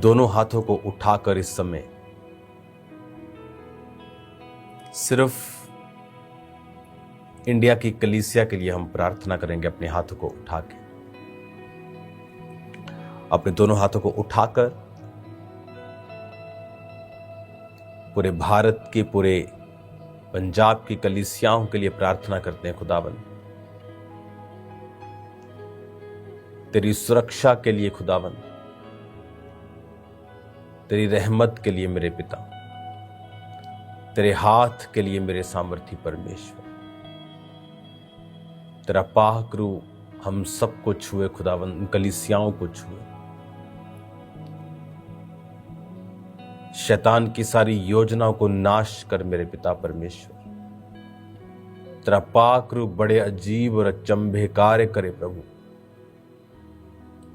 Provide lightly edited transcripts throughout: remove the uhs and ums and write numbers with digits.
दोनों हाथों को उठाकर इस समय सिर्फ इंडिया की कलीसिया के लिए हम प्रार्थना करेंगे। अपने हाथों को उठा के, अपने दोनों हाथों को उठाकर पूरे भारत के, पूरे पंजाब की कलीसियाओं के लिए प्रार्थना करते हैं। खुदावन, तेरी सुरक्षा के लिए खुदावन, तेरी रहमत के लिए मेरे पिता, तेरे हाथ के लिए मेरे सामर्थी परमेश्वर, तेरा पाक रूह हम सबको छुए खुदावन, उन कलीसियाओं को छुए। शैतान की सारी योजनाओं को नाश कर मेरे पिता परमेश्वर। तेरा पाक रूह बड़े अजीब और अचंभे कार्य करे प्रभु।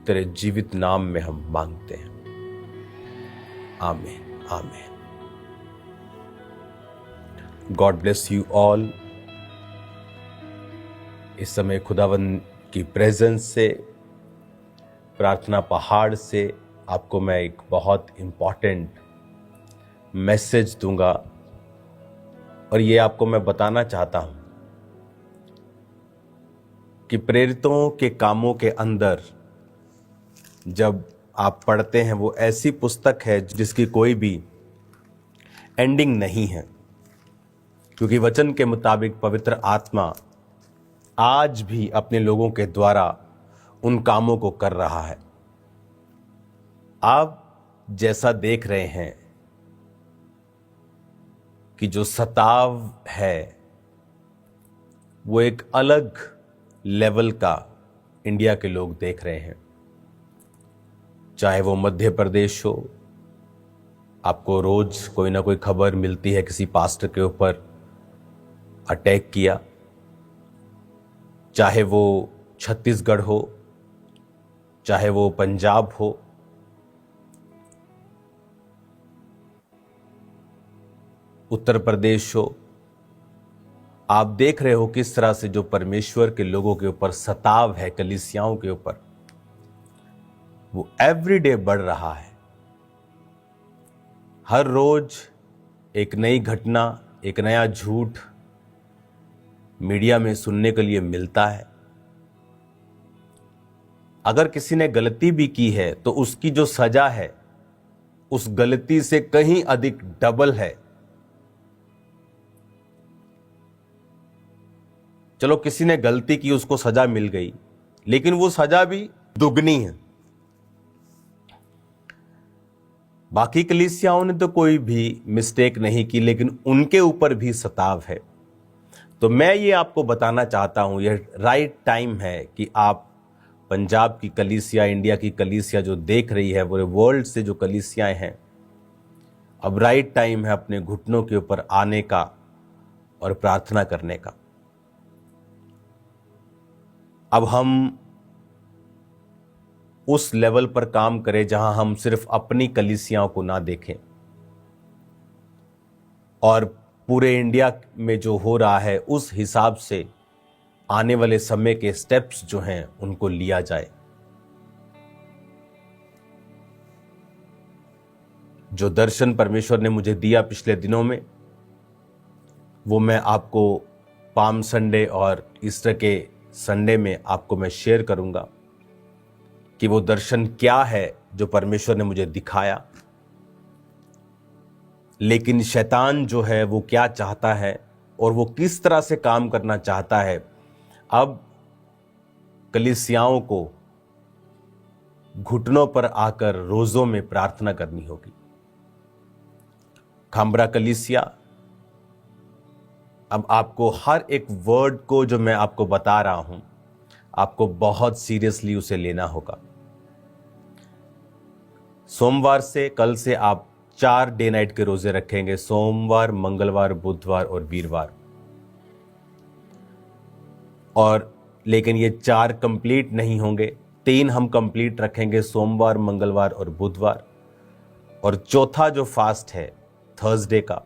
तेरे जीवित नाम में हम मांगते हैं, आमीन आमीन। God bless you all. इस समय खुदावन की प्रेजेंस से, प्रार्थना पहाड़ से आपको मैं एक बहुत इंपॉर्टेंट मैसेज दूंगा, और ये आपको मैं बताना चाहता हूं कि प्रेरितों के कामों के अंदर जब आप पढ़ते हैं, वो ऐसी पुस्तक है जिसकी कोई भी एंडिंग नहीं है, क्योंकि वचन के मुताबिक पवित्र आत्मा आज भी अपने लोगों के द्वारा उन कामों को कर रहा है। आप जैसा देख रहे हैं कि जो सताव है वो एक अलग लेवल का इंडिया के लोग देख रहे हैं। चाहे वो मध्य प्रदेश हो, आपको रोज कोई ना कोई खबर मिलती है किसी पास्टर के ऊपर अटैक किया, चाहे वो छत्तीसगढ़ हो, चाहे वो पंजाब हो, उत्तर प्रदेश हो, आप देख रहे हो किस तरह से जो परमेश्वर के लोगों के ऊपर सताव है, कलीसियाओं के ऊपर, वो एवरीडे बढ़ रहा है। हर रोज एक नई घटना, एक नया झूठ मीडिया में सुनने के लिए मिलता है। अगर किसी ने गलती भी की है तो उसकी जो सजा है उस गलती से कहीं अधिक डबल है। चलो किसी ने गलती की, उसको सजा मिल गई, लेकिन वो सजा भी दुगनी है। बाकी कलीसियाओं ने तो कोई भी मिस्टेक नहीं की, लेकिन उनके ऊपर भी सताव है। तो मैं ये आपको बताना चाहता हूं, यह राइट टाइम है कि आप पंजाब की कलीसिया, इंडिया की कलीसिया जो देख रही है, पूरे वर्ल्ड से जो कलीसियाएं हैं, अब राइट टाइम है अपने घुटनों के ऊपर आने का और प्रार्थना करने का। अब हम उस लेवल पर काम करें जहां हम सिर्फ अपनी कलीसियाओं को ना देखें और पूरे इंडिया में जो हो रहा है उस हिसाब से आने वाले समय के स्टेप्स जो हैं उनको लिया जाए। जो दर्शन परमेश्वर ने मुझे दिया पिछले दिनों में, वो मैं आपको पाम संडे और ईस्टर के संडे में आपको मैं शेयर करूंगा कि वो दर्शन क्या है जो परमेश्वर ने मुझे दिखाया। लेकिन शैतान जो है वो क्या चाहता है और वो किस तरह से काम करना चाहता है, अब कलीसियाओं को घुटनों पर आकर रोजों में प्रार्थना करनी होगी। खामरा कलीसिया, अब आपको हर एक वर्ड को जो मैं आपको बता रहा हूं, आपको बहुत सीरियसली उसे लेना होगा। सोमवार से, कल से आप 4 डे नाइट के रोजे रखेंगे, सोमवार, मंगलवार, बुधवार और वीरवार। और लेकिन ये 4 कंप्लीट नहीं होंगे, 3 हम कंप्लीट रखेंगे, सोमवार, मंगलवार और बुधवार। और चौथा जो फास्ट है थर्सडे का,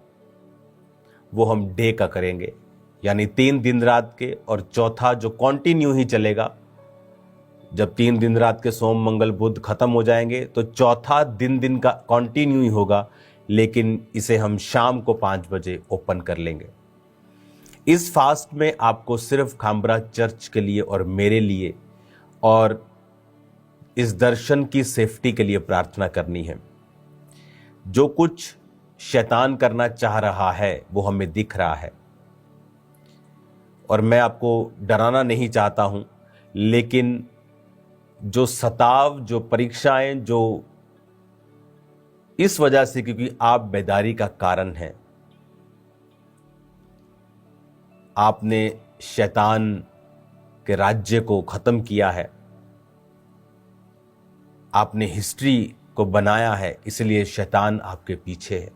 वो हम डे का करेंगे, यानी 3 दिन रात के, और चौथा जो कंटिन्यू ही चलेगा जब 3 दिन रात के सोम मंगल बुध खत्म हो जाएंगे तो चौथा दिन का कंटिन्यू ही होगा, लेकिन इसे हम शाम को 5 बजे ओपन कर लेंगे। इस फास्ट में आपको सिर्फ खामरा चर्च के लिए और मेरे लिए और इस दर्शन की सेफ्टी के लिए प्रार्थना करनी है। जो कुछ शैतान करना चाह रहा है वो हमें दिख रहा है, और मैं आपको डराना नहीं चाहता हूं, लेकिन जो सताव, जो परीक्षाएं, जो इस वजह से क्योंकि आप बेदारी का कारण हैं, आपने शैतान के राज्य को खत्म किया है, आपने हिस्ट्री को बनाया है, इसलिए शैतान आपके पीछे है।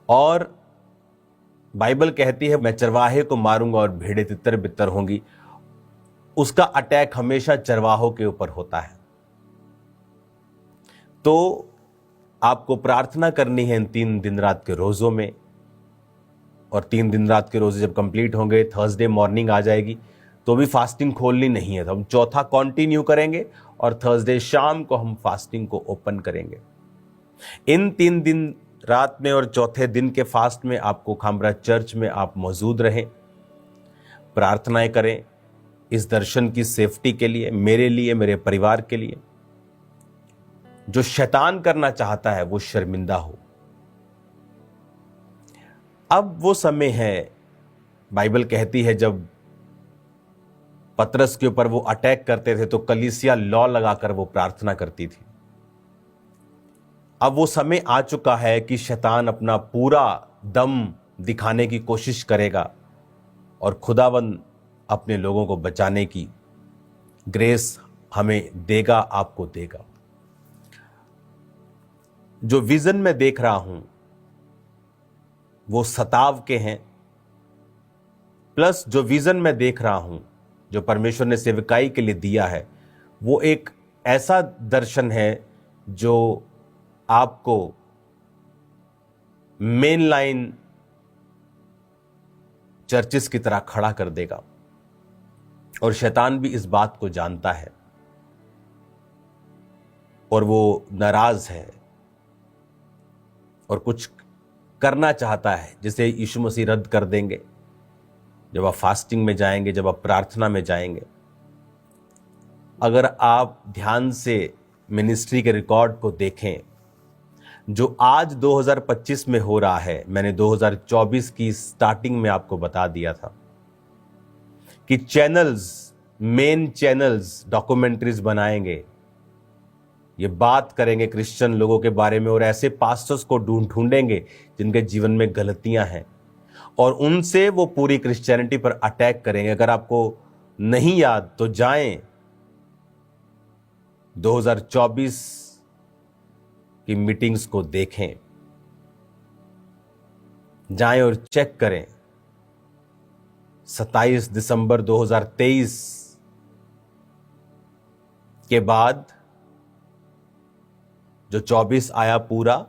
और बाइबल कहती है मैं चरवाहे को मारूंगा और भेड़ें तितर बितर होंगी। उसका अटैक हमेशा चरवाहों के ऊपर होता है। तो आपको प्रार्थना करनी है इन 3 दिन रात के रोजों में, और 3 दिन रात के रोजे जब कंप्लीट होंगे, थर्सडे मॉर्निंग आ जाएगी, तो भी फास्टिंग खोलनी नहीं है। तो हम चौथा कंटिन्यू करेंगे और थर्सडे शाम को हम फास्टिंग को ओपन करेंगे। इन 3 दिन रात में और चौथे दिन के फास्ट में आपको खामरा चर्च में आप मौजूद रहें, प्रार्थनाएं करें इस दर्शन की सेफ्टी के लिए, मेरे लिए, मेरे परिवार के लिए। जो शैतान करना चाहता है वो शर्मिंदा हो। अब वो समय है, बाइबल कहती है जब पतरस के ऊपर वो अटैक करते थे तो कलीसिया लॉ लगाकर वो प्रार्थना करती थी। अब वो समय आ चुका है कि शैतान अपना पूरा दम दिखाने की कोशिश करेगा और खुदावंद अपने लोगों को बचाने की ग्रेस हमें देगा, आपको देगा। जो विजन मैं देख रहा हूं वो सताव के हैं, प्लस जो विजन मैं देख रहा हूं जो परमेश्वर ने सेवकाई के लिए दिया है वो एक ऐसा दर्शन है जो आपको मेन लाइन चर्चिस की तरह खड़ा कर देगा। और शैतान भी इस बात को जानता है और वो नाराज है और कुछ करना चाहता है, जिसे यीशु मसीह रद्द कर देंगे जब आप फास्टिंग में जाएंगे, जब आप प्रार्थना में जाएंगे। अगर आप ध्यान से मिनिस्ट्री के रिकॉर्ड को देखें, जो आज 2025 में हो रहा है, मैंने 2024 की स्टार्टिंग में आपको बता दिया था कि चैनल्स, मेन चैनल्स डॉक्यूमेंट्रीज बनाएंगे, ये बात करेंगे क्रिश्चियन लोगों के बारे में और ऐसे पास्टर्स को ढूंढेंगे जिनके जीवन में गलतियां हैं और उनसे वो पूरी क्रिश्चियनिटी पर अटैक करेंगे। अगर आपको नहीं याद तो जाएं 2024 की मीटिंग्स को देखें, जाएं और चेक करें। 27 दिसंबर 2023 के बाद जो 24 आया, पूरा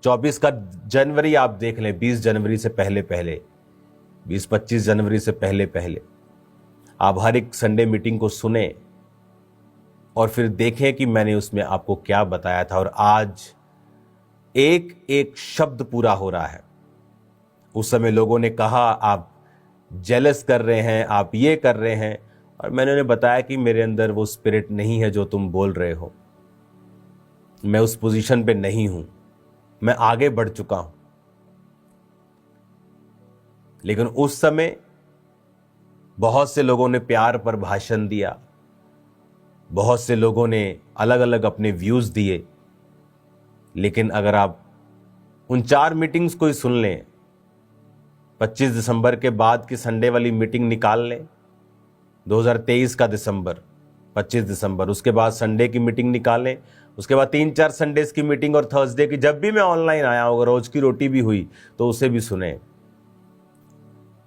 24 का जनवरी आप देख लें, 20 जनवरी से पहले 20-25 जनवरी से पहले आप हर एक संडे मीटिंग को सुने और फिर देखें कि मैंने उसमें आपको क्या बताया था। और आज एक एक शब्द पूरा हो रहा है। उस समय लोगों ने कहा आप जेलस कर रहे हैं, आप ये कर रहे हैं, और मैंने उन्हें बताया कि मेरे अंदर वो स्पिरिट नहीं है जो तुम बोल रहे हो। मैं उस पोजीशन पे नहीं हूं, मैं आगे बढ़ चुका हूं। लेकिन उस समय बहुत से लोगों ने प्यार पर भाषण दिया, बहुत से लोगों ने अलग अलग अपने व्यूज दिए। लेकिन अगर आप उन 4 मीटिंग्स को ही सुन लें, 25 दिसंबर के बाद की संडे वाली मीटिंग निकाल लें, 2023 का दिसंबर, 25 दिसंबर, उसके बाद संडे की मीटिंग निकालें, उसके बाद 3-4 संडेज की मीटिंग और थर्सडे की, जब भी मैं ऑनलाइन आया होगा, रोज की रोटी भी हुई तो उसे भी सुने।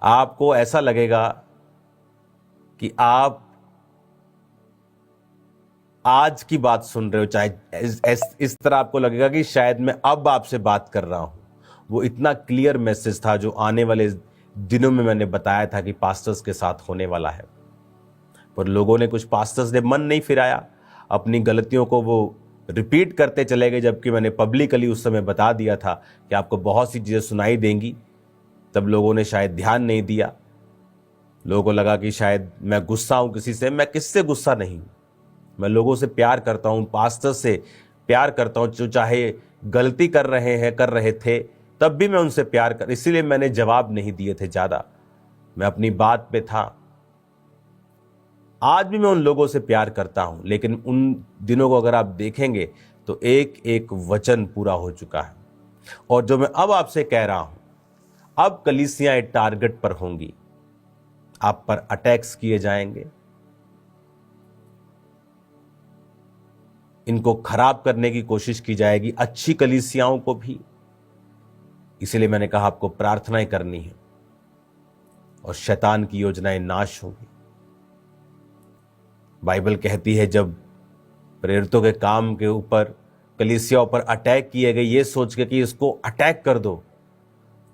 आपको ऐसा लगेगा कि आप आज की बात सुन रहे हो, चाहे इस तरह आपको लगेगा कि शायद मैं अब आपसे बात कर रहा हूं। वो इतना क्लियर मैसेज था जो आने वाले दिनों में मैंने बताया था कि पास्टर्स के साथ होने वाला है। पर लोगों ने, कुछ पास्टर्स ने मन नहीं फिराया, अपनी गलतियों को वो रिपीट करते चले गए, जबकि मैंने पब्लिकली उस समय बता दिया था कि आपको बहुत सी चीज़ें सुनाई देंगी। तब लोगों ने शायद ध्यान नहीं दिया। लोगों को लगा कि शायद मैं गुस्सा हूं किसी से। मैं किससे गुस्सा नहीं हूं, मैं लोगों से प्यार करता हूं, पास्टर से प्यार करता हूं। जो चाहे गलती कर रहे थे, तब भी मैं उनसे प्यार कर, इसीलिए मैंने जवाब नहीं दिए थे ज़्यादा, मैं अपनी बात पे था। आज भी मैं उन लोगों से प्यार करता हूं, लेकिन उन दिनों को अगर आप देखेंगे तो एक एक वचन पूरा हो चुका है। और जो मैं अब आपसे कह रहा हूं, अब कलीसियां टारगेट पर होंगी, आप पर अटैक्स किए जाएंगे, इनको खराब करने की कोशिश की जाएगी, अच्छी कलीसियाओं को भी। इसलिए मैंने कहा आपको प्रार्थनाएं करनी है और शैतान की योजनाएं नाश होंगी। बाइबल कहती है जब प्रेरितों के काम के ऊपर, कलीसियाओं पर अटैक किए गए, ये सोच के कि इसको अटैक कर दो,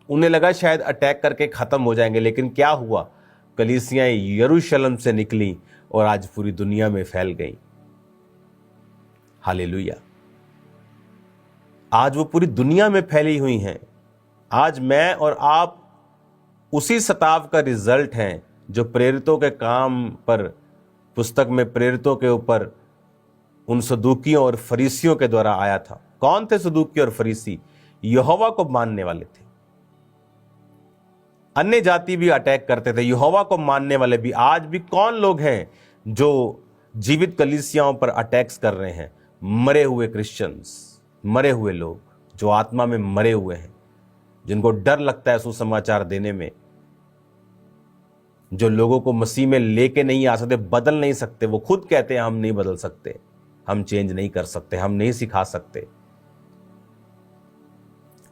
उन्हें लगा शायद अटैक करके खत्म हो जाएंगे, लेकिन क्या हुआ, कलीसियां यरूशलेम से निकली और आज पूरी दुनिया में फैल गई। हालेलुया। आज वो पूरी दुनिया में फैली हुई हैं। आज मैं और आप उसी सताव का रिजल्ट हैं जो प्रेरितों के काम पर, पुस्तक में प्रेरितों के ऊपर उन सदूकियों और फरीसियों के द्वारा आया था। कौन थे सदूकी और फरीसी? यहोवा को मानने वाले थे। अन्य जाति भी अटैक करते थे, यहोवा को मानने वाले भी। आज भी कौन लोग हैं जो जीवित कलीसियाओं पर अटैक्स कर रहे हैं? मरे हुए क्रिश्चियंस, मरे हुए लोग जो आत्मा में मरे हुए हैं, जिनको डर लगता है सुसमाचार देने में, जो लोगों को मसीह में लेके नहीं आ सकते, बदल नहीं सकते। वो खुद कहते हैं हम नहीं बदल सकते, हम चेंज नहीं कर सकते, हम नहीं सिखा सकते।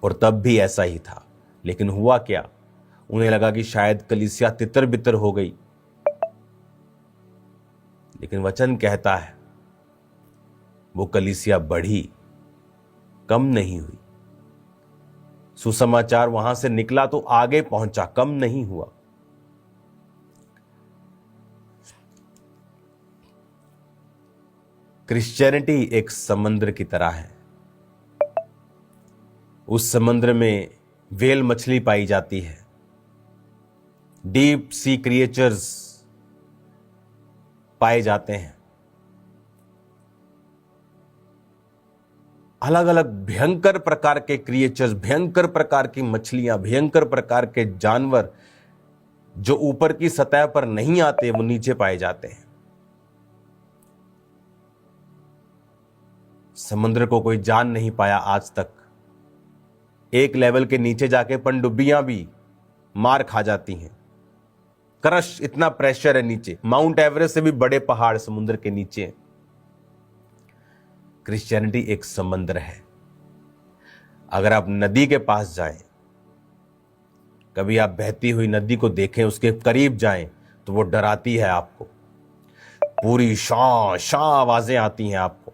और तब भी ऐसा ही था। लेकिन हुआ क्या, उन्हें लगा कि शायद कलीसिया तितर बितर हो गई, लेकिन वचन कहता है वो कलीसिया बढ़ी, कम नहीं हुई। सुसमाचार वहां से निकला तो आगे पहुंचा, कम नहीं हुआ। क्रिश्चियनिटी एक समुद्र की तरह है। उस समुद्र में व्हेल मछली पाई जाती है, डीप सी क्रिएचर्स पाए जाते हैं, अलग अलग भयंकर प्रकार के क्रिएचर्स, भयंकर प्रकार की मछलियां, भयंकर प्रकार के जानवर जो ऊपर की सतह पर नहीं आते, वो नीचे पाए जाते हैं। समुद्र को कोई जान नहीं पाया आज तक। एक लेवल के नीचे जाके पनडुब्बियां भी मार खा जाती हैं। क्रश, इतना प्रेशर है नीचे। माउंट एवरेस्ट से भी बड़े पहाड़ समुद्र के नीचे हैं। क्रिश्चियनिटी एक समुद्र है। अगर आप नदी के पास जाएं, कभी आप बहती हुई नदी को देखें, उसके करीब जाएं, तो वो डराती है आपको। पूरी शां शां आवाजें आती हैं आपको।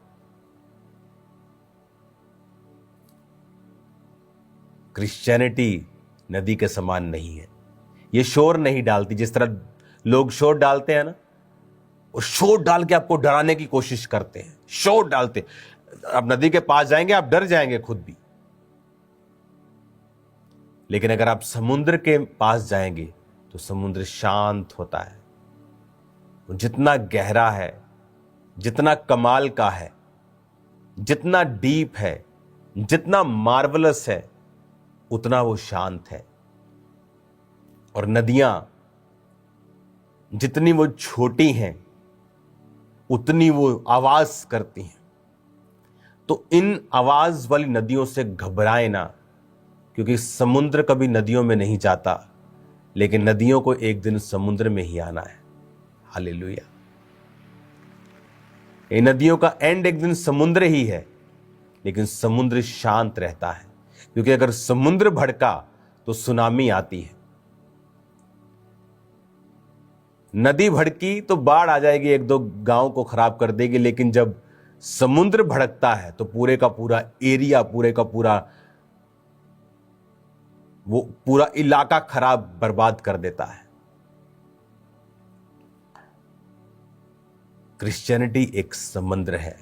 क्रिश्चियनिटी नदी के समान नहीं है। ये शोर नहीं डालती, जिस तरह लोग शोर डालते हैं ना, वो शोर डाल के आपको डराने की कोशिश करते हैं, शोर डालते। आप नदी के पास जाएंगे, आप डर जाएंगे खुद भी। लेकिन अगर आप समुद्र के पास जाएंगे तो समुद्र शांत होता है। वो जितना गहरा है, जितना कमाल का है, जितना डीप है, जितना मार्वलस है, उतना वो शांत है। और नदियां जितनी वो छोटी हैं, उतनी वो आवाज करती हैं। तो इन आवाज वाली नदियों से घबराए ना, क्योंकि समुद्र कभी नदियों में नहीं जाता, लेकिन नदियों को एक दिन समुद्र में ही आना है। हालेलुया। ये नदियों का एंड एक दिन समुद्र ही है, लेकिन समुद्र शांत रहता है, क्योंकि अगर समुद्र भड़का तो सुनामी आती है। नदी भड़की तो बाढ़ आ जाएगी, एक दो गांव को खराब कर देगी, लेकिन जब समुद्र भड़कता है तो पूरे का पूरा एरिया, पूरे का पूरा वो पूरा इलाका खराब, बर्बाद कर देता है। क्रिश्चियनिटी एक समुद्र है।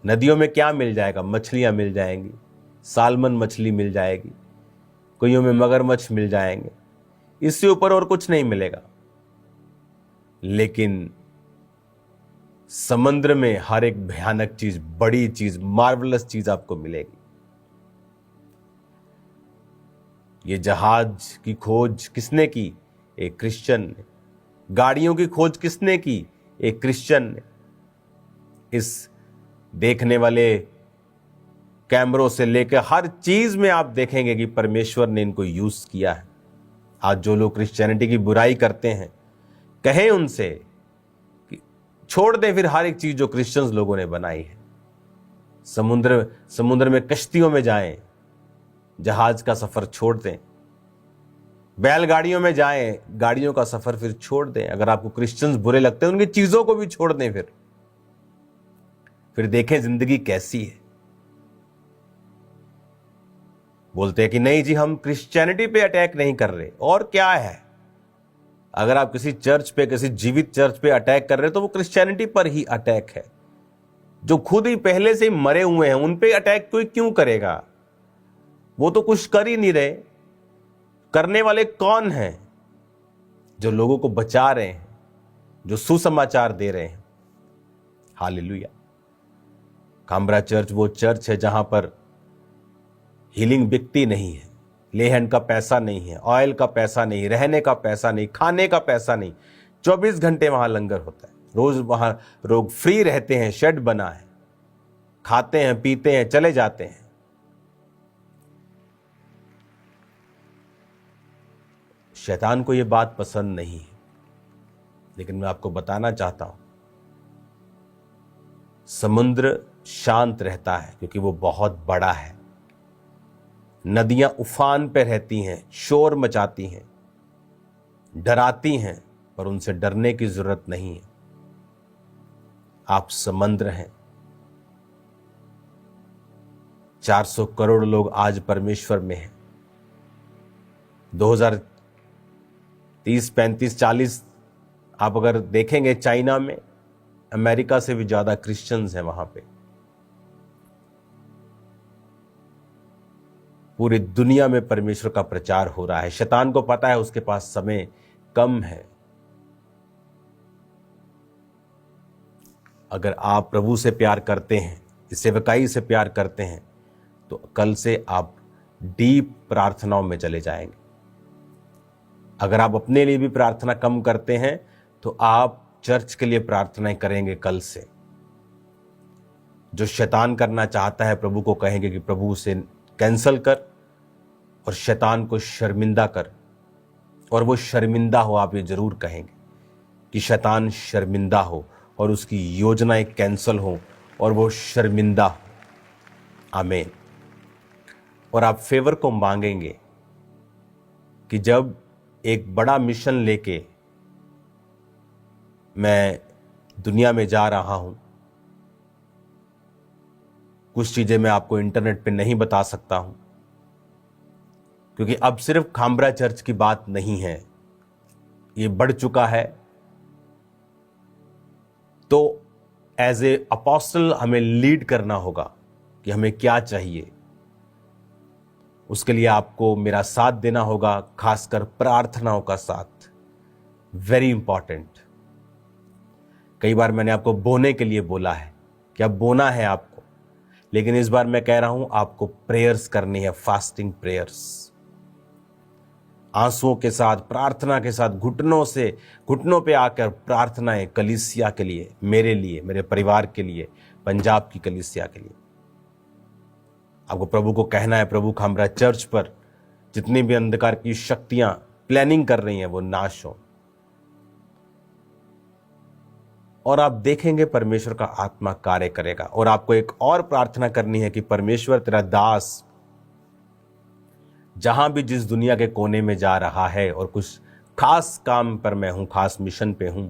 नदियों में क्या मिल जाएगा? मछलियां मिल जाएंगी, सालमन मछली मिल जाएगी, कुइयों में मगरमच्छ मिल जाएंगे, इससे ऊपर और कुछ नहीं मिलेगा। लेकिन समुद्र में हर एक भयानक चीज, बड़ी चीज, मार्वलस चीज आपको मिलेगी। ये जहाज की खोज किसने की? एक क्रिश्चियन ने। गाड़ियों की खोज किसने की? एक क्रिश्चियन ने। इस देखने वाले कैमरों से लेकर हर चीज में आप देखेंगे कि परमेश्वर ने इनको यूज किया है। आज जो लोग क्रिश्चियनिटी की बुराई करते हैं, कहें उनसे कि छोड़ दें फिर हर एक चीज जो क्रिश्चियंस लोगों ने बनाई है। समुद्र में कश्तियों में जाएं, जहाज का सफर छोड़ दें, बैलगाड़ियों में जाएं, गाड़ियों का सफर फिर छोड़ दें। अगर आपको क्रिश्चियंस बुरे लगते हैं, उनकी चीजों को भी छोड़ दें। फिर देखें जिंदगी कैसी है। बोलते हैं कि नहीं जी, हम क्रिश्चियनिटी पे अटैक नहीं कर रहे। और क्या है? अगर आप किसी चर्च पे, किसी जीवित चर्च पे अटैक कर रहे हैं, तो वो क्रिश्चियनिटी पर ही अटैक है। जो खुद ही पहले से ही मरे हुए हैं, उन पे अटैक कोई क्यों करेगा? वो तो कुछ कर ही नहीं रहे। करने वाले कौन हैं? जो लोगों को बचा रहे हैं, जो सुसमाचार दे रहे हैं। हालेलुया। काम्ब्रा चर्च वो चर्च है जहां पर हीलिंग बिकती नहीं है, लेहन का पैसा नहीं है, ऑयल का पैसा नहीं, रहने का पैसा नहीं, खाने का पैसा नहीं। 24 घंटे वहां लंगर होता है। रोज वहां लोग फ्री रहते हैं, शेड बना है, खाते हैं, पीते हैं, चले जाते हैं। शैतान को यह बात पसंद नहीं है, लेकिन मैं आपको बताना चाहता हूं, समुद्र शांत रहता है क्योंकि वो बहुत बड़ा है। नदियां उफान पे रहती हैं, शोर मचाती हैं, डराती हैं, पर उनसे डरने की जरूरत नहीं है। आप समुद्र हैं। 400 करोड़ लोग आज परमेश्वर में हैं। 2030, 35, 40 आप अगर देखेंगे, चाइना में अमेरिका से भी ज्यादा क्रिश्चियंस हैं वहां पे। पूरी दुनिया में परमेश्वर का प्रचार हो रहा है। शैतान को पता है उसके पास समय कम है। अगर आप प्रभु से प्यार करते हैं, इस सेवकाई से प्यार करते हैं, तो कल से आप डीप प्रार्थनाओं में चले जाएंगे। अगर आप अपने लिए भी प्रार्थना कम करते हैं, तो आप चर्च के लिए प्रार्थनाएं करेंगे कल से। जो शैतान करना चाहता है, प्रभु को कहेंगे कि प्रभु उसे कैंसल कर और शैतान को शर्मिंदा कर। और वो शर्मिंदा हो, आप ये जरूर कहेंगे कि शैतान शर्मिंदा हो और उसकी योजनाएं कैंसल हो और वो शर्मिंदा हो। आमीन। और आप फेवर को मांगेंगे कि जब एक बड़ा मिशन लेके मैं दुनिया में जा रहा हूं, कुछ चीजें मैं आपको इंटरनेट पे नहीं बता सकता हूं, क्योंकि अब सिर्फ खाम्ब्रा चर्च की बात नहीं है, ये बढ़ चुका है। तो एज ए अपोस्टल हमें लीड करना होगा कि हमें क्या चाहिए। उसके लिए आपको मेरा साथ देना होगा, खासकर प्रार्थनाओं का साथ। Very important. कई बार मैंने आपको बोने के लिए बोला है कि अब बोना है आपको, लेकिन इस बार मैं कह रहा हूं आपको प्रेयर्स करनी है, फास्टिंग प्रेयर्स। आंसुओं के साथ, प्रार्थना के साथ, घुटनों पे आकर प्रार्थनाएं कलीसिया के लिए, मेरे लिए, मेरे परिवार के लिए, पंजाब की कलीसिया के लिए। आपको प्रभु को कहना है, प्रभु खाम्ब्रा चर्च पर जितनी भी अंधकार की शक्तियां प्लानिंग कर रही हैं वो नाश हो। और आप देखेंगे परमेश्वर का आत्मा कार्य करेगा। और आपको एक और प्रार्थना करनी है कि परमेश्वर, तेरा दास जहां भी जिस दुनिया के कोने में जा रहा है और कुछ खास काम पर मैं हूं, खास मिशन पे हूं,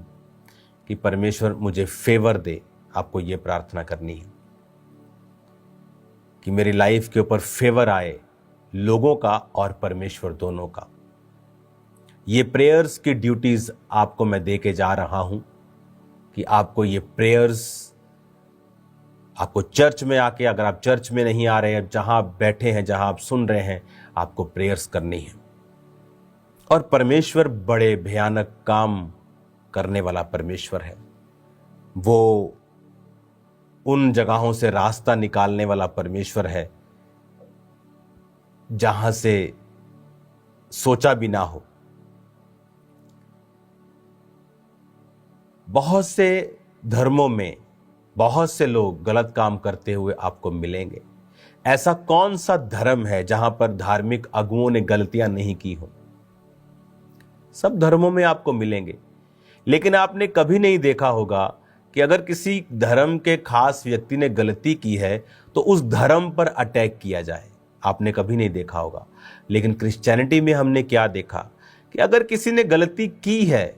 कि परमेश्वर मुझे फेवर दे। आपको यह प्रार्थना करनी है कि मेरी लाइफ के ऊपर फेवर आए, लोगों का और परमेश्वर दोनों का। ये प्रेयर्स की ड्यूटीज आपको मैं दे के जा रहा हूं कि आपको ये प्रेयर्स, आपको चर्च में आके, अगर आप चर्च में नहीं आ रहे हैं, जहां आप बैठे हैं, जहां आप सुन रहे हैं, आपको प्रेयर्स करनी है। और परमेश्वर बड़े भयानक काम करने वाला परमेश्वर है। वो उन जगहों से रास्ता निकालने वाला परमेश्वर है जहां से सोचा भी ना हो। बहुत से धर्मों में बहुत से लोग गलत काम करते हुए आपको मिलेंगे। ऐसा कौन सा धर्म है जहां पर धार्मिक अगुओं ने गलतियां नहीं की हो? सब धर्मों में आपको मिलेंगे, लेकिन आपने कभी नहीं देखा होगा कि अगर किसी धर्म के खास व्यक्ति ने गलती की है तो उस धर्म पर अटैक किया जाए। आपने कभी नहीं देखा होगा। लेकिन क्रिश्चियनिटी में हमने क्या देखा कि अगर किसी ने गलती की है,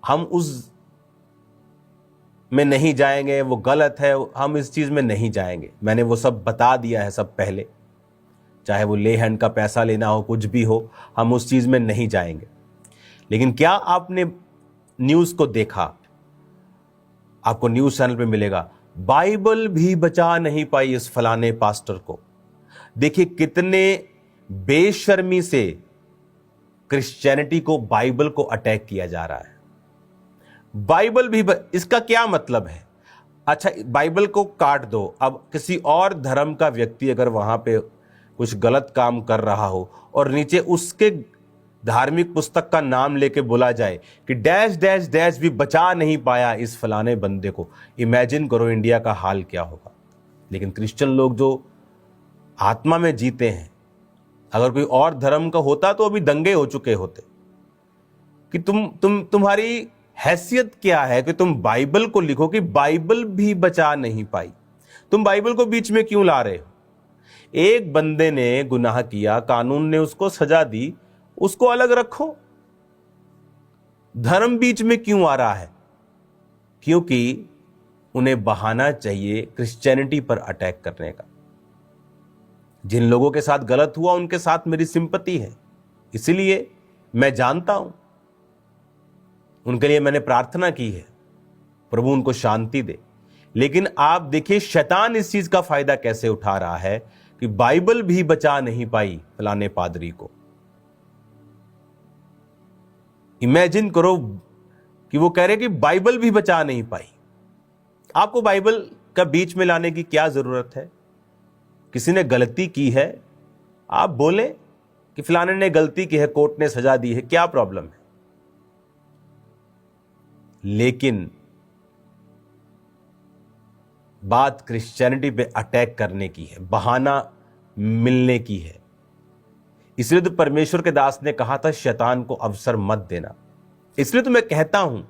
हम उस में नहीं जाएंगे, वो गलत है, हम इस चीज में नहीं जाएंगे। मैंने वो सब बता दिया है सब पहले, चाहे वो ले हैंड का पैसा लेना हो, कुछ भी हो, हम उस चीज में नहीं जाएंगे। लेकिन क्या आपने न्यूज को देखा? आपको न्यूज चैनल पे मिलेगा, बाइबल भी बचा नहीं पाई इस फलाने पास्टर को। देखिए कितने बेशर्मी से क्रिश्चियनिटी को, बाइबल को अटैक किया जा रहा है। बाइबल भी इसका क्या मतलब है? अच्छा, बाइबल को काट दो, अब किसी और धर्म का व्यक्ति अगर वहां पे कुछ गलत काम कर रहा हो और नीचे उसके धार्मिक पुस्तक का नाम लेके बोला जाए कि डैश डैश डैश भी बचा नहीं पाया इस फलाने बंदे को, इमेजिन करो इंडिया का हाल क्या होगा। लेकिन क्रिश्चियन लोग जो आत्मा में जीते हैं, अगर कोई और धर्म का होता तो अभी दंगे हो चुके होते कि तुम्हारी हैसियत क्या है कि तुम बाइबल को लिखो कि बाइबल भी बचा नहीं पाई। तुम बाइबल को बीच में क्यों ला रहे हो? एक बंदे ने गुनाह किया, कानून ने उसको सजा दी, उसको अलग रखो। धर्म बीच में क्यों आ रहा है? क्योंकि उन्हें बहाना चाहिए क्रिश्चियनिटी पर अटैक करने का। जिन लोगों के साथ गलत हुआ उनके साथ मेरी सिंपैथी है, इसलिए मैं जानता हूं, उनके लिए मैंने प्रार्थना की है, प्रभु उनको शांति दे। लेकिन आप देखिए शैतान इस चीज का फायदा कैसे उठा रहा है कि बाइबल भी बचा नहीं पाई फलाने पादरी को। इमेजिन करो कि वो कह रहे कि बाइबल भी बचा नहीं पाई। आपको बाइबल का बीच में लाने की क्या जरूरत है? किसी ने गलती की है, आप बोले कि फलाने ने गलती की है, कोर्ट ने सजा दी है, क्या प्रॉब्लम है? लेकिन बात क्रिश्चियनिटी पे अटैक करने की है, बहाना मिलने की है। इसलिए तो परमेश्वर के दास ने कहा था शैतान को अवसर मत देना। इसलिए तो मैं कहता हूं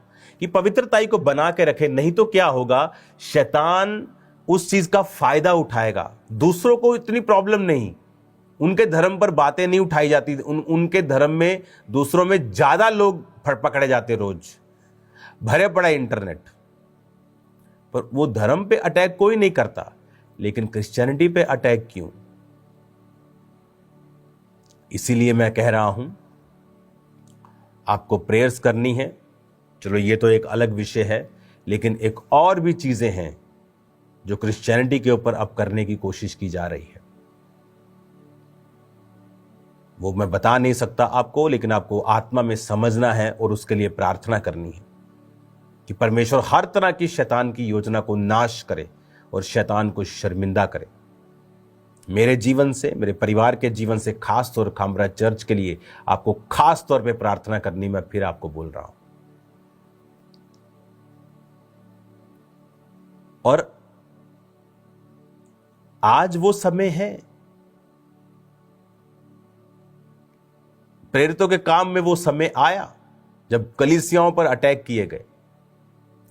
कि पवित्रताई को बना के रखे, नहीं तो क्या होगा, शैतान उस चीज का फायदा उठाएगा। दूसरों को इतनी प्रॉब्लम नहीं, उनके धर्म पर बातें नहीं उठाई जाती, उनके धर्म में दूसरों में ज्यादा लोग पकड़े जाते, रोज भरे पड़ा इंटरनेट पर। वो धर्म पे अटैक कोई नहीं करता, लेकिन क्रिश्चियनिटी पे अटैक क्यों? इसीलिए मैं कह रहा हूं आपको प्रेयर्स करनी है। चलो ये तो एक अलग विषय है, लेकिन एक और भी चीजें हैं जो क्रिश्चियनिटी के ऊपर अब करने की कोशिश की जा रही है। वो मैं बता नहीं सकता आपको, लेकिन आपको आत्मा में समझना है और उसके लिए प्रार्थना करनी है कि परमेश्वर हर तरह की शैतान की योजना को नाश करे और शैतान को शर्मिंदा करे। मेरे जीवन से, मेरे परिवार के जीवन से, खास तौर खामरा चर्च के लिए आपको खास तौर पे प्रार्थना करनी, मैं फिर आपको बोल रहा हूं। और आज वो समय है, प्रेरितों के काम में वो समय आया जब कलीसियाओं पर अटैक किए गए।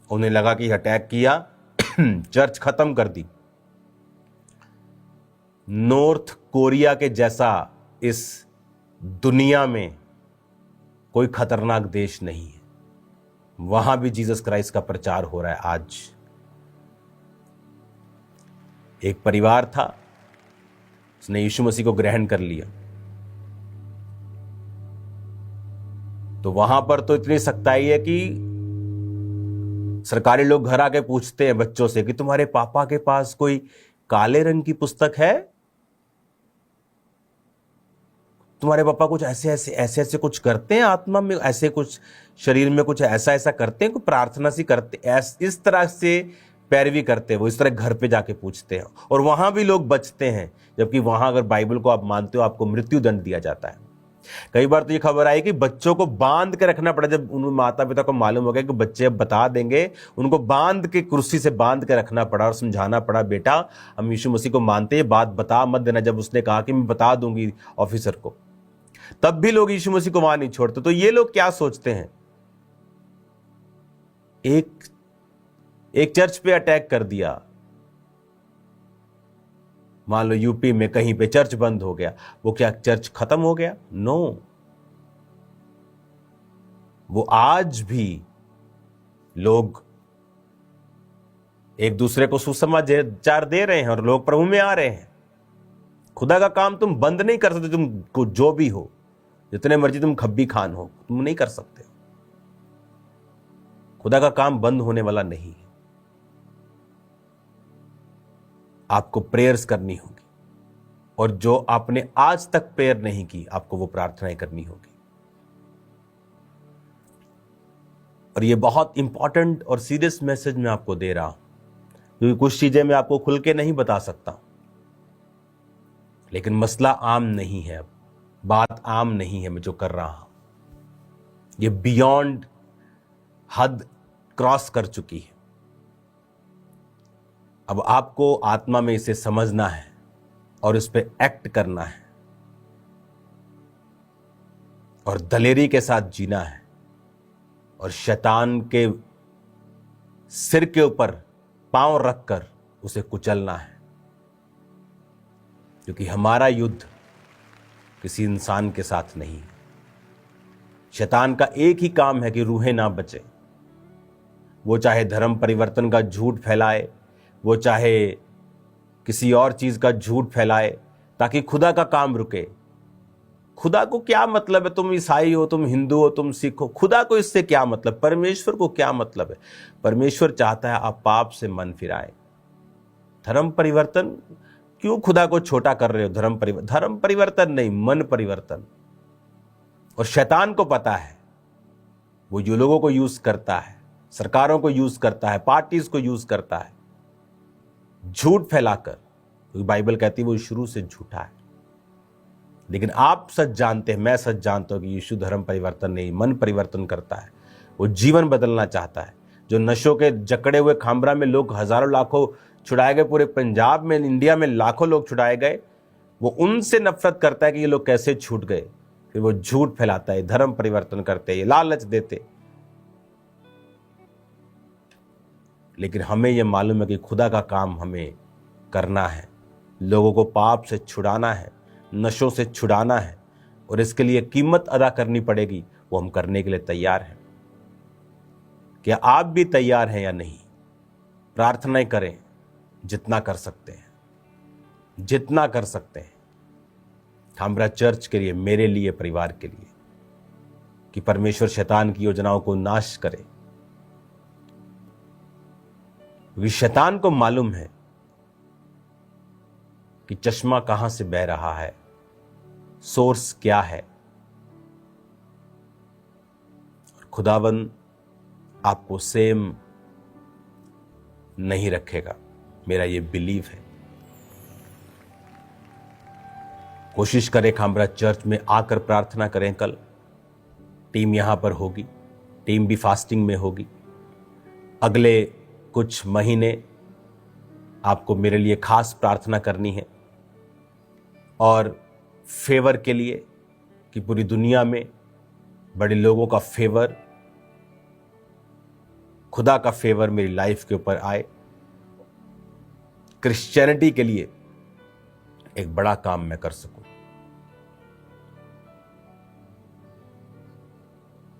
उन्हें लगा कि अटैक किया, चर्च खत्म कर दी। नॉर्थ कोरिया के जैसा इस दुनिया में कोई खतरनाक देश नहीं है, वहां भी जीसस क्राइस्ट का प्रचार हो रहा है। आज एक परिवार था, उसने यीशु मसीह को ग्रहण कर लिया, तो वहां पर तो इतनी सख्ताई है कि सरकारी लोग घर आके पूछते हैं बच्चों से कि तुम्हारे पापा के पास कोई काले रंग की पुस्तक है, तुम्हारे पापा कुछ ऐसे कुछ करते हैं आत्मा में, ऐसे कुछ शरीर में कुछ ऐसा करते हैं, कोई प्रार्थना सी करते, इस तरह से पैरवी करते हैं वो, इस तरह घर पे जाके पूछते हैं। और वहां भी लोग बचते हैं, जबकि वहां अगर बाइबल को आप मानते हो आपको मृत्यु दंड दिया जाता है। कई बार तो ये खबर आई कि बच्चों को बांध के रखना पड़ा, जब उन माता पिता को मालूम हो गया कि बच्चे अब बता देंगे, उनको बांध के, कुर्सी से बांध के रखना पड़ा और समझाना पड़ा, बेटा हम यीशु मसीह को मानते हैं, बात बता मत देना। जब उसने कहा कि मैं बता दूंगी ऑफिसर को, तब भी लोग यीशु मसीह को वहां नहीं छोड़ते। तो ये लोग क्या सोचते हैं, एक चर्च पे अटैक कर दिया, मान लो यूपी में कहीं पे चर्च बंद हो गया, वो क्या चर्च खत्म हो गया? नो, वो आज भी लोग एक दूसरे को सुसमाचार दे रहे हैं और लोग प्रभु में आ रहे हैं। खुदा का काम तुम बंद नहीं कर सकते, तुम जो भी हो, जितने मर्जी तुम खब्बी खान हो, तुम नहीं कर सकते। खुदा का काम बंद होने वाला नहीं है। आपको प्रेयर्स करनी होगी, और जो आपने आज तक प्रेयर नहीं की, आपको वो प्रार्थनाएं करनी होगी। और ये बहुत इंपॉर्टेंट और सीरियस मैसेज मैं आपको दे रहा हूं, क्योंकि कुछ चीजें मैं आपको खुल के नहीं बता सकता, लेकिन मसला आम नहीं है, अब बात आम नहीं है मैं जो कर रहा हूं, ये बियॉन्ड हद क्रॉस कर चुकी है। अब आपको आत्मा में इसे समझना है और इस पे एक्ट करना है और दलेरी के साथ जीना है और शैतान के सिर के ऊपर पांव रखकर उसे कुचलना है, क्योंकि हमारा युद्ध किसी इंसान के साथ नहीं है। शैतान का एक ही काम है कि रूहें ना बचे। वो चाहे धर्म परिवर्तन का झूठ फैलाए, वो चाहे किसी और चीज का झूठ फैलाए ताकि खुदा का काम रुके। खुदा को क्या मतलब है, तुम ईसाई हो, तुम हिंदू हो, तुम सिख हो, खुदा को इससे क्या मतलब? परमेश्वर को क्या मतलब है? परमेश्वर चाहता है आप पाप से मन फिराएं। धर्म परिवर्तन क्यों खुदा को छोटा कर रहे हो? धर्म परिवर्तन नहीं, मन परिवर्तन। और शैतान को पता है, वो जो लोगों को यूज करता है, सरकारों को यूज करता है, पार्टीज को यूज करता है झूठ फैलाकर, क्योंकि बाइबल कहती है वो शुरू से झूठा है। लेकिन आप सच जानते हैं, मैं सच जानता हूं कि यीशु धर्म परिवर्तन नहीं, मन परिवर्तन करता है। वो जीवन बदलना चाहता है। जो नशों के जकड़े हुए खामरा में लोग हजारों लाखों छुड़ाए गए, पूरे पंजाब में, इंडिया में लाखों लोग छुड़ाए गए, वो उनसे नफरत करता है कि ये लोग कैसे छूट गए। फिर वो झूठ फैलाता है, धर्म परिवर्तन करते, ये लालच देते। लेकिन हमें यह मालूम है कि खुदा का काम हमें करना है, लोगों को पाप से छुड़ाना है, नशों से छुड़ाना है, और इसके लिए कीमत अदा करनी पड़ेगी। वो हम करने के लिए तैयार हैं। क्या आप भी तैयार हैं या नहीं? प्रार्थनाएं करें जितना कर सकते हैं, जितना कर सकते हैं, हमारा चर्च के लिए, मेरे लिए, परिवार के लिए, कि परमेश्वर शैतान की योजनाओं को नाश करे। क्योंकि शैतान को मालूम है कि चश्मा कहां से बह रहा है, सोर्स क्या है। और खुदावन आपको सेम नहीं रखेगा, मेरा ये बिलीव है। कोशिश करें खामरा चर्च में आकर प्रार्थना करें। कल टीम यहां पर होगी, टीम भी फास्टिंग में होगी। अगले कुछ महीने आपको मेरे लिए खास प्रार्थना करनी है, और फेवर के लिए, कि पूरी दुनिया में बड़े लोगों का फेवर, खुदा का फेवर मेरी लाइफ के ऊपर आए। क्रिश्चियनिटी के लिए एक बड़ा काम मैं कर सकूं।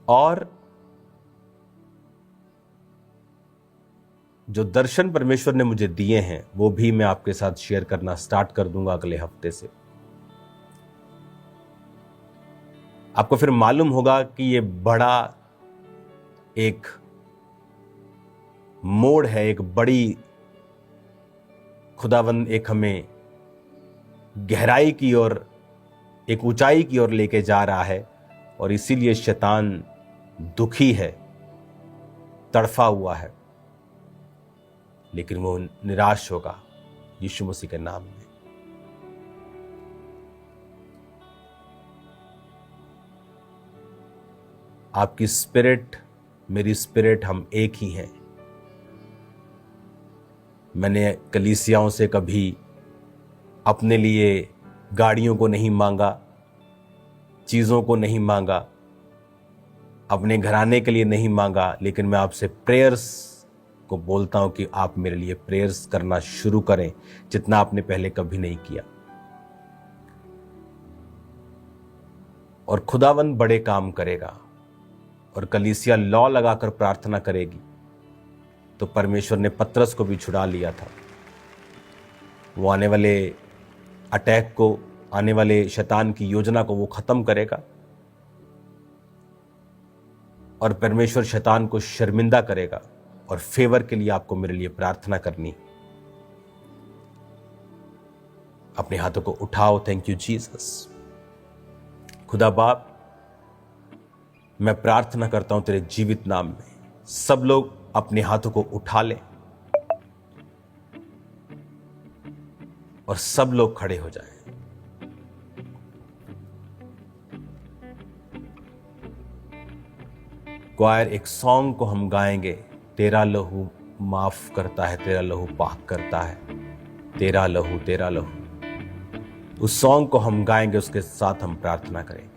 और जो दर्शन परमेश्वर ने मुझे दिए हैं वो भी मैं आपके साथ शेयर करना स्टार्ट कर दूंगा अगले हफ्ते से। आपको फिर मालूम होगा कि ये बड़ा एक मोड़ है, एक बड़ी खुदावंद एक हमें गहराई की ओर, एक ऊंचाई की ओर लेके जा रहा है। और इसीलिए शैतान दुखी है, तड़फा हुआ है, लेकिन वो निराश होगा यीशु मसीह के नाम में। आपकी स्पिरिट, मेरी स्पिरिट, हम एक ही हैं। मैंने कलीसियाओं से कभी अपने लिए गाड़ियों को नहीं मांगा, चीज़ों को नहीं मांगा, अपने घराने के लिए नहीं मांगा, लेकिन मैं आपसे प्रेयर्स को बोलता हूं कि आप मेरे लिए प्रेयर्स करना शुरू करें, जितना आपने पहले कभी नहीं किया। और खुदावंद बड़े काम करेगा। और कलीसिया लॉ लगाकर प्रार्थना करेगी तो परमेश्वर ने पतरस को भी छुड़ा लिया था। वो आने वाले अटैक को, आने वाले शैतान की योजना को वो खत्म करेगा और परमेश्वर शैतान को शर्मिंदा करेगा। और फेवर के लिए आपको मेरे लिए प्रार्थना करनी। अपने हाथों को उठाओ। Thank you Jesus. खुदा बाप, मैं प्रार्थना करता हूं तेरे जीवित नाम में, सब लोग अपने हाथों को उठा लें और सब लोग खड़े हो जाएं। क्वायर, एक सॉन्ग को हम गाएंगे, तेरा लहू माफ करता है, तेरा लहू पाक करता है, तेरा लहू, तेरा लहू। उस सॉन्ग को हम गाएंगे, उसके साथ हम प्रार्थना करेंगे।